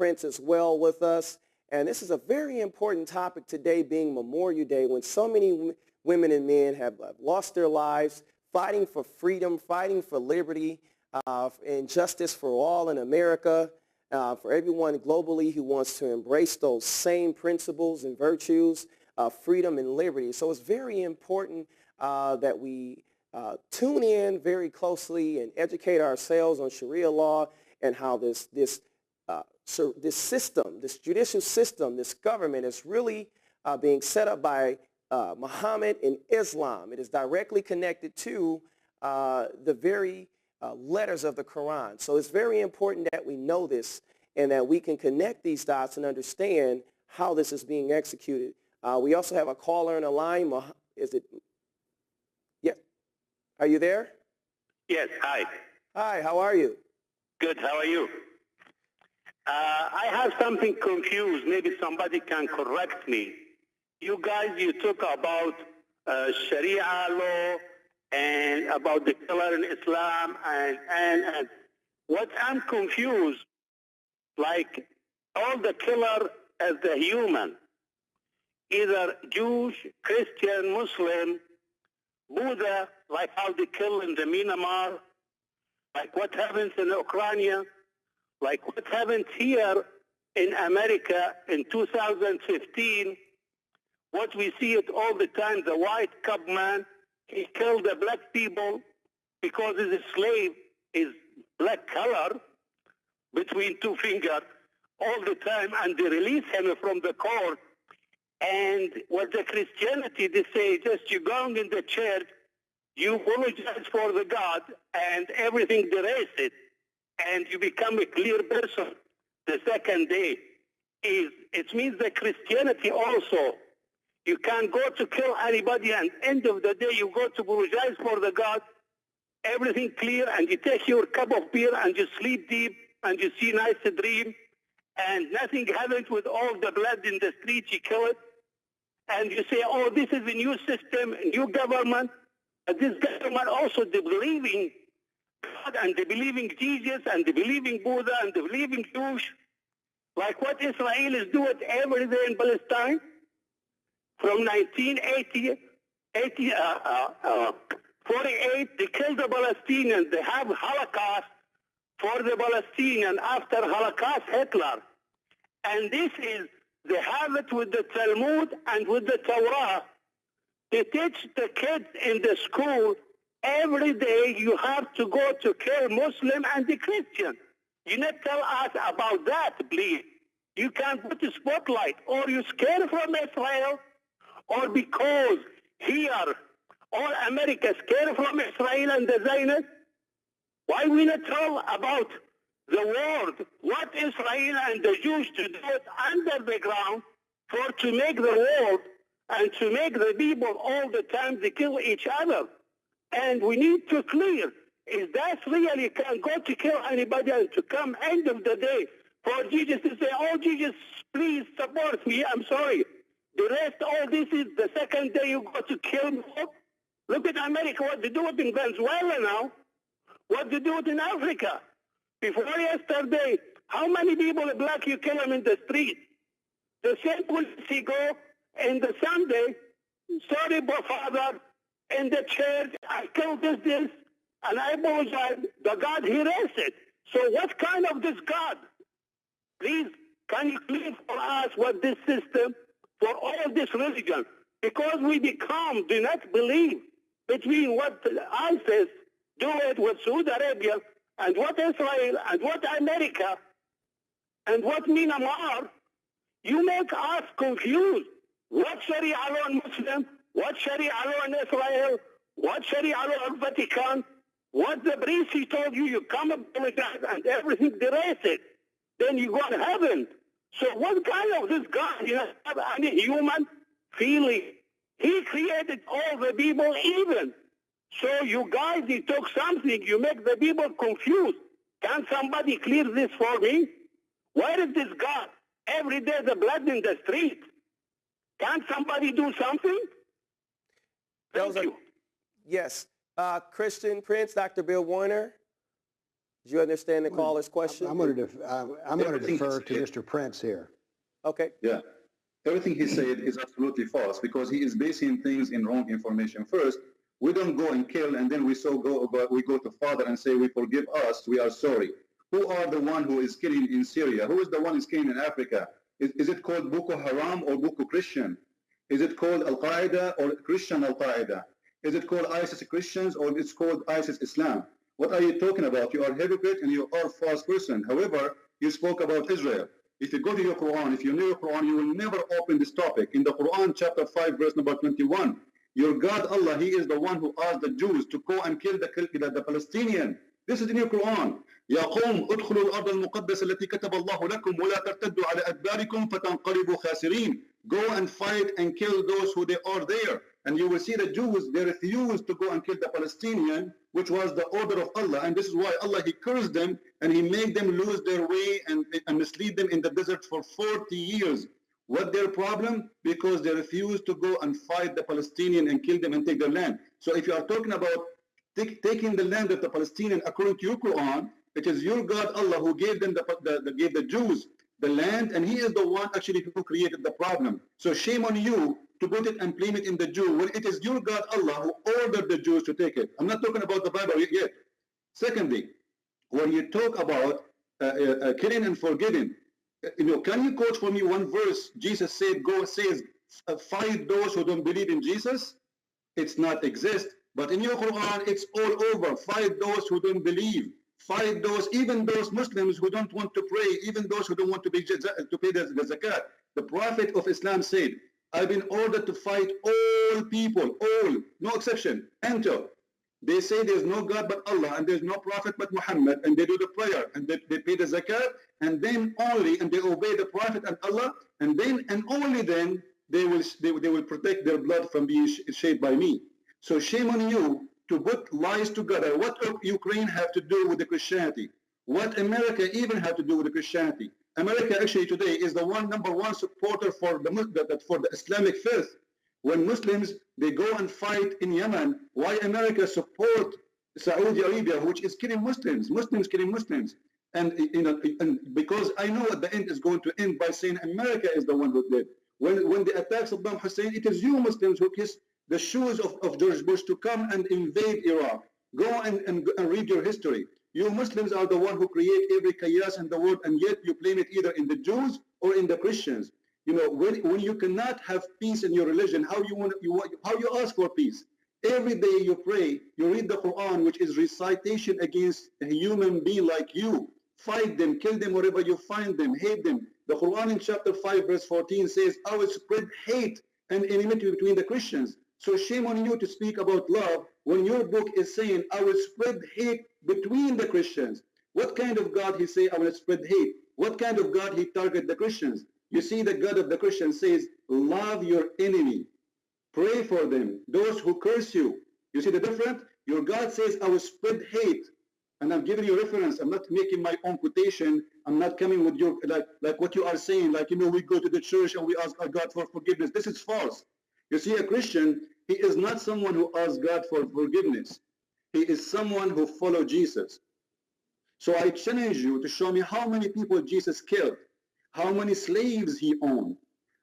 Prince as well with us. And this is a very important topic today, being Memorial Day, when so many women and men have lost their lives fighting for freedom, fighting for liberty, and justice for all in America, for everyone globally who wants to embrace those same principles and virtues of freedom and liberty. So it's very important that we tune in very closely and educate ourselves on Sharia law and how this system, this judicial system, this government is really being set up by Muhammad and Islam. It is directly connected to the very letters of the Quran. So it's very important that we know this and that we can connect these dots and understand how this is being executed. We also have a caller on the line. Is it? Yes. Are you there? Yes, hi. Hi, how are you? Good, how are you? I have something confused. Maybe somebody can correct me. You guys, you talk about Sharia law and about the killer in Islam and what I'm confused, like all the killer as the human, either Jewish, Christian, Muslim, Buddha, like how they kill in the Myanmar, like what happens in Ukraine, like what happens here in America in 2015, what we see it all the time, the white cub man, he killed the black people because he's a slave, is black color between two fingers all the time, and they release him from the court. And what the Christianity, they say, just you going in the church, you apologize for the God, and everything erased it, and you become a clear person. The second day it means that Christianity also, you can't go to kill anybody, and end of the day you go to apologize for the God, everything clear, and you take your cup of beer and you sleep deep and you see nice dream, and nothing happens with all the blood in the streets, you kill it, and you say, oh, this is a new system, a new government. And this government also, they believing God, and they believing Jesus, and they believing Buddha, and they believing Jewish, like what Israel is doing every day in Palestine. From 48, they killed the Palestinians. They have Holocaust for the Palestinians after Holocaust Hitler. And this is, they have it with the Talmud and with the Torah. They teach the kids in the school every day you have to go to kill Muslim and the Christian. You not tell us about that, please. You can't put a spotlight, or you scared from Israel, or because here all America scared from Israel and the Zionists. Why we not tell about the world what Israel and the Jews to do it under the ground for to make the world and to make the people all the time they kill each other. And we need to clear, is that really can go to kill anybody and to come end of the day for Jesus to say, oh, Jesus, please support me, I'm sorry. The rest, all this is the second day you go to kill me. Look at America, what they do it in Venezuela now, what they do it in Africa. Before yesterday, how many people black you kill them in the street? The same police go in the Sunday, sorry, Father, in the church, I killed this, and I apologize. The God, he raised it. So what kind of this God? Please, can you clear for us what this system, for all this religion? Because we do not believe between what ISIS do it with Saudi Arabia, and what Israel, and what America, and what Myanmar, you make us confused. What Sharia law in Muslim, what Sharia law in Israel, what Sharia law in Vatican, what the priest he told you, you come apologize and everything erase it. Then you go to heaven. So what kind of this God, you know, have any human feeling? He created all the people even. So you guys, you took something, you make the people confused. Can somebody clear this for me? Where is this God? Every day the blood in the street. Can somebody do something? Thank you. Yes. Christian Prince, Dr. Bill Warner. Do you understand the caller's question? I'm going to defer to Mr. Prince here. Okay. Yeah. Everything he said is absolutely false because he is basing things in wrong information. First, we don't go and kill and then we go to Father and say, we forgive us, we are sorry. Who are the one who is killing in Syria? Who is the one who is killing in Africa? Is it called Boko Haram or Boko Christian? Is it called Al-Qaeda or Christian Al-Qaeda? Is it called ISIS Christians or it's called ISIS Islam? What are you talking about? You are a hypocrite and you are a false person. However, you spoke about Israel. If you go to your Quran, if you know your Quran, you will never open this topic. In the Quran, chapter 5, verse number 21, your God, Allah, He is the one who asked the Jews to go and kill the Palestinian. This is in your Quran. يا قوم ادخلوا الأرض المقدسة التي كتب الله لكم ولا ترتدوا على أدباركم فتنقلبوا خاسرين. Go and fight and kill those who they are there. And you will see the Jews, they refused to go and kill the Palestinian, which was the order of Allah. And this is why Allah, He cursed them and He made them lose their way and mislead them in the desert for 40 years. What their problem? Because they refused to go and fight the Palestinian and kill them and take their land. So if you are talking about taking the land of the Palestinian according to your Quran, it is your God Allah who gave them gave the Jews the land, and He is the one actually who created the problem. So shame on you to put it and blame it in the Jew when it is your God Allah who ordered the Jews to take it. I'm not talking about the Bible yet. Secondly, when you talk about killing and forgiving, can you quote for me one verse? Jesus said, fight those who don't believe in Jesus. It's not exist, but in your Quran, it's all over. Fight those who don't believe. Fight those, even those Muslims who don't want to pray, even those who don't want to pay the zakat. The Prophet of Islam said, I've been ordered to fight all people, all, no exception, until they say there's no God but Allah and there's no Prophet but Muhammad, and they do the prayer and they pay the zakat, and then only, and they obey the Prophet and Allah, and then and only then they will protect their blood from being shed by me. So shame on you to put lies together. What Ukraine have to do with the Christianity? What America even have to do with the Christianity? America actually today is the number one supporter for the Islamic faith. When Muslims, they go and fight in Yemen, why America support Saudi Arabia, which is killing Muslims killing Muslims? And because I know at the end is going to end by saying America is the one who did. When they attack Saddam Hussein, it is you Muslims who kiss the shoes of George Bush to come and invade Iraq. Go and read your history. You Muslims are the one who create every chaos in the world, and yet you blame it either in the Jews or in the Christians. When you cannot have peace in your religion, how you ask for peace? Every day you pray, you read the Quran, which is recitation against a human being like you. Fight them, kill them wherever you find them, hate them. The Quran in chapter 5 verse 14 says, I will spread hate and enmity between the Christians. So shame on you to speak about love when your book is saying, I will spread hate between the Christians. What kind of God He say, I will spread hate? What kind of God He target the Christians? You see, the God of the Christians says, love your enemy. Pray for them, those who curse you. You see the difference? Your God says, I will spread hate. And I'm giving you reference. I'm not making my own quotation. I'm not coming with your, like what you are saying, we go to the church and we ask our God for forgiveness. This is false. You see, a Christian, he is not someone who asks God for forgiveness. He is someone who follows Jesus. So I challenge you to show me how many people Jesus killed, how many slaves He owned,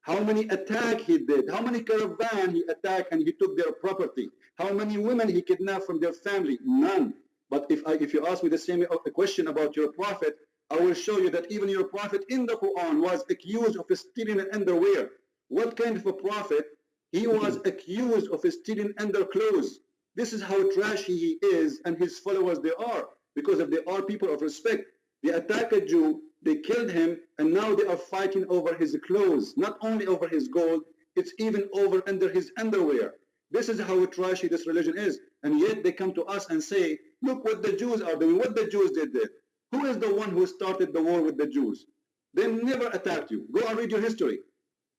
how many attacks He did, how many caravans He attacked and He took their property, how many women He kidnapped from their family. None. But if you ask me the same question about your prophet, I will show you that even your prophet in the Quran was accused of stealing an underwear. What kind of a prophet? He was accused of stealing underclothes. This is how trashy he is, and his followers they are, because if they are people of respect. They attack a Jew, they killed him, and now they are fighting over his clothes, not only over his gold, it's even over under his underwear. This is how trashy this religion is, and yet they come to us and say, look what the Jews are doing, what the Jews did. Who is the one who started the war with the Jews? They never attacked you. Go and read your history.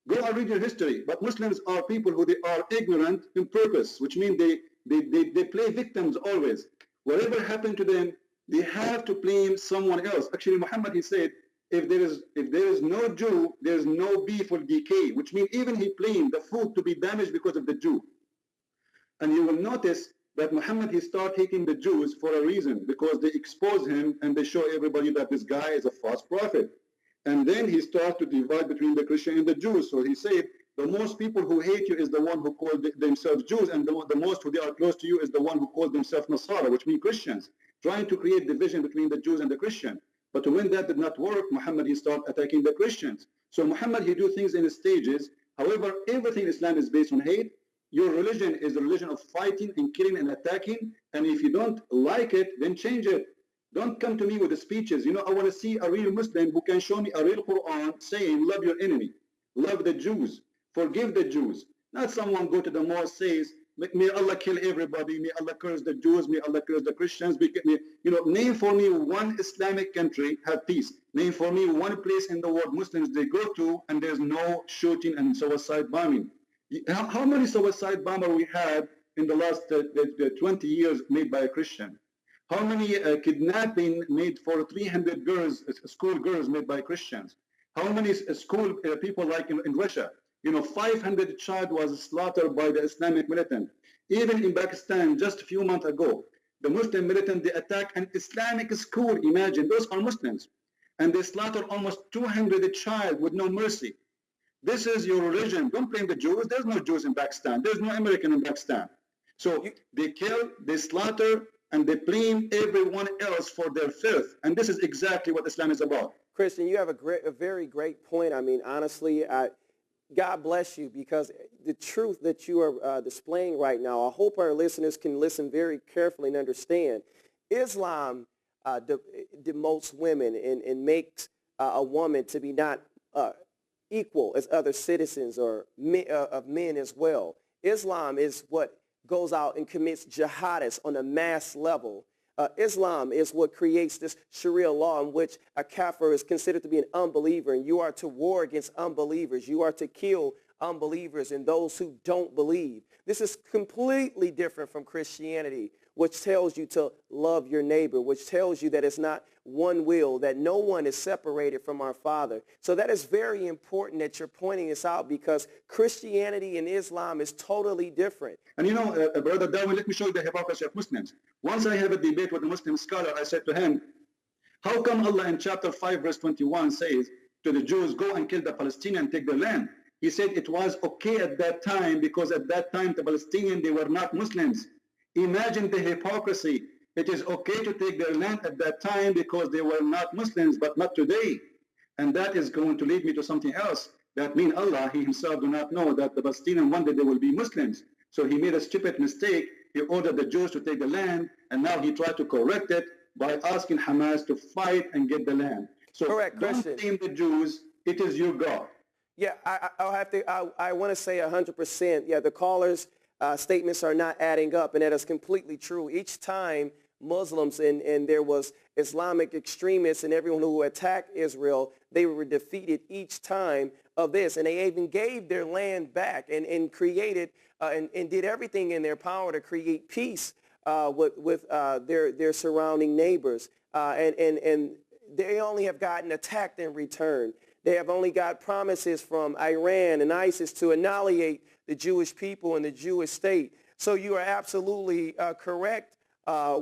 Go and read your history. But Muslims are people who they are ignorant in purpose, which means they play victims always. Whatever happened to them, they have to blame someone else. Actually, Muhammad, he said, if there is no Jew, there is no beef will decay, which means even he blamed the food to be damaged because of the Jew. And you will notice that Muhammad, he started hating the Jews for a reason, because they expose him and they show everybody that this guy is a false prophet. And then he started to divide between the Christian and the Jews. So he said, the most people who hate you is the one who call themselves Jews, and the most who they are close to you is the one who calls themselves Nasara, which means Christians, trying to create division between the Jews and the Christian. But when that did not work, Muhammad, he started attacking the Christians. So Muhammad, he do things in stages. However, everything in Islam is based on hate. Your religion is a religion of fighting and killing and attacking. And if you don't like it, then change it. Don't come to me with the speeches. You know, I want to see a real Muslim who can show me a real Quran saying, love your enemy, love the Jews, forgive the Jews. Not someone go to the mosque says, may Allah kill everybody, may Allah curse the Jews, may Allah curse the Christians. You know, name for me one Islamic country have peace. Name for me one place in the world Muslims they go to and there's no shooting and suicide bombing. How many suicide bombers we had in the last 20 years made by a Christian? How many kidnapping made for 300 girls, school girls made by Christians? How many school people like in Russia? You know, 500 child was slaughtered by the Islamic militant. Even in Pakistan, just a few months ago, the Muslim militant, they attacked an Islamic school. Imagine, those are Muslims. And they slaughtered almost 200 child with no mercy. This is your religion. Don't blame the Jews. There's no Jews in Pakistan. There's no American in Pakistan. So they kill, they slaughter, and they blame everyone else for their filth. And this is exactly what Islam is about. Christian, you have a very great point. I mean, honestly, God bless you, because the truth that you are displaying right now, I hope our listeners can listen very carefully and understand. Islam demotes women and makes a woman to be not equal as other citizens or of men as well. Islam is what goes out and commits jihadists on a mass level. Islam is what creates this Sharia law in which a kafir is considered to be an unbeliever, and you are to war against unbelievers. You are to kill unbelievers and those who don't believe. This is completely different from Christianity, which tells you to love your neighbor, which tells you that it's not one will, that no one is separated from our Father. So that is very important that you're pointing this out, because Christianity and Islam is totally different. And you know, Brother Darwin, let me show you the hypocrisy of Muslims. Once I have a debate with a Muslim scholar, I said to him, how come Allah in chapter 5 verse 21 says to the Jews, go and kill the Palestinians and take their land? He said it was okay at that time because at that time the Palestinians, they were not Muslims. Imagine the hypocrisy. It is okay to take their land at that time because they were not Muslims, but not today. And that is going to lead me to something else. That means Allah, he himself do not know that the Palestinians one day they will be Muslims. So he made a stupid mistake. He ordered the Jews to take the land, and now he tried to correct it by asking Hamas to fight and get the land. So correct, don't blame the Jews. It is your God. Yeah, I want to say 100%. Yeah, the caller's statements are not adding up, and that is completely true. Each time Muslims and there was Islamic extremists and everyone who attacked Israel, they were defeated each time of this. And they even gave their land back and created and did everything in their power to create peace with their surrounding neighbors. And they only have gotten attacked in return. They have only got promises from Iran and ISIS to annihilate the Jewish people and the Jewish state. So you are absolutely correct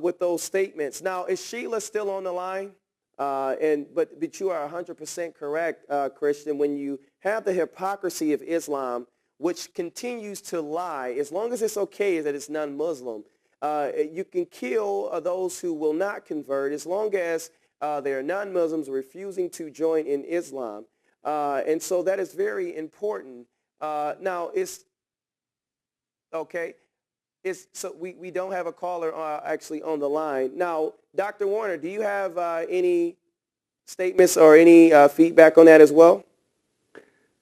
with those statements. Now, is Sheila still on the line? But you are 100% correct, Christian, when you have the hypocrisy of Islam, which continues to lie, as long as it's okay that it's non-Muslim. You can kill those who will not convert as long as they are non-Muslims refusing to join in Islam. And so that is very important. Now, it's okay. So we don't have a caller actually on the line. Now, Dr. Warner, do you have any statements or any feedback on that as well?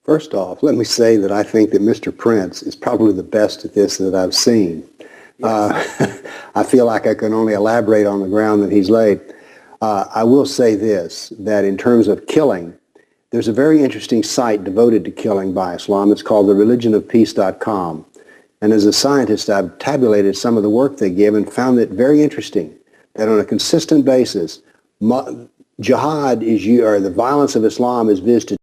First off, let me say that I think that Mr. Prince is probably the best at this that I've seen. Yes. I feel like I can only elaborate on the ground that he's laid. I will say this, that in terms of killing, there's a very interesting site devoted to killing by Islam. It's called thereligionofpeace.com. And as a scientist, I've tabulated some of the work they give and found it very interesting that on a consistent basis, jihad is, or the violence of Islam is visited